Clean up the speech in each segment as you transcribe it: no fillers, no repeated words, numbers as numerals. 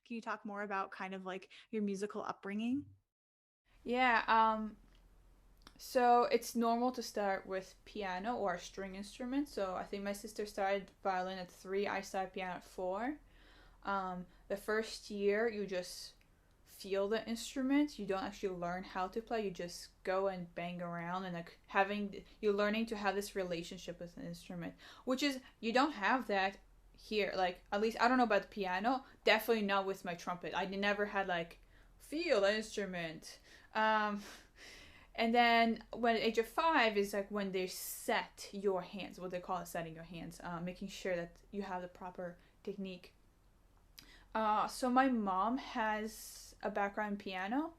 Can you talk more about kind of like your musical upbringing? Yeah, so it's normal to start with piano or a string instrument. So I think my sister started violin at 3, I started piano at 4. The first year, you just feel the instrument. You don't actually learn how to play. You just go and bang around and like you're learning to have this relationship with an instrument, which is you don't have that here. Like at least I don't know about the piano. Definitely not with my trumpet. I never had like feel the instrument. Um, and then when age of 5 is like when they set your hands, what they call it, setting your hands, making sure that you have the proper technique. So my mom has a background in piano,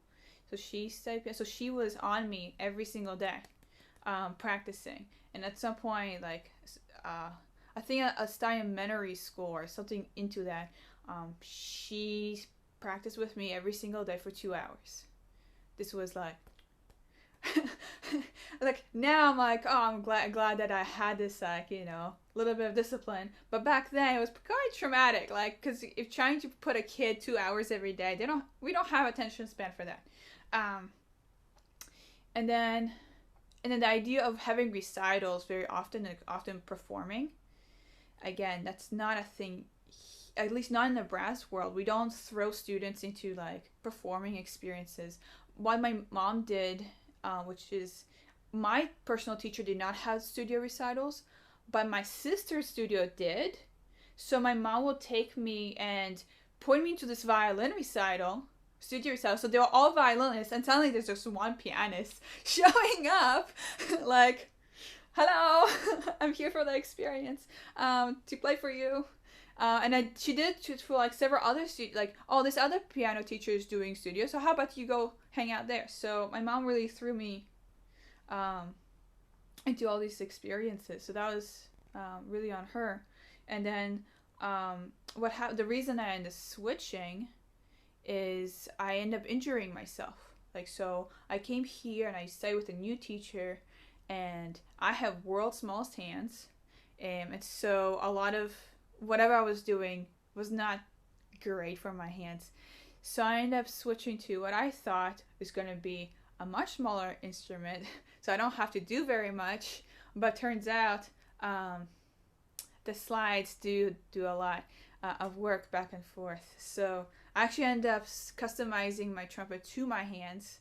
so she studied piano. So she was on me every single day, practicing. And at some point, like, I think a elementary school or something into that, she practiced with me every single day for 2 hours. This was like now I'm like, oh, I'm glad that I had this like little bit of discipline. But back then it was quite traumatic, like because if trying to put a kid 2 hours every day, we don't have attention span for that. Um, and then the idea of having recitals very often, like often performing, again, that's not a thing. At least not in the brass world. We don't throw students into like performing experiences. What my mom did, which is my personal teacher did not have studio recitals, but my sister's studio did. So my mom would take me and point me into this violin recital, studio recital. So they were all violinists, and suddenly there's just one pianist showing up, like, "Hello, I'm here for the experience, to play for you." She did for like several other like, oh, this other piano teacher is doing studio, so how about you go hang out there? So my mom really threw me um, into all these experiences. So that was really on her. And then the reason I ended up switching is I ended up injuring myself. Like, so I came here and I studied with a new teacher, and I have world's smallest hands, and so a lot of whatever I was doing was not great for my hands. So I ended up switching to what I thought was going to be a much smaller instrument, so I don't have to do very much. But turns out the slides do a lot of work back and forth. So I actually ended up customizing my trumpet to my hands,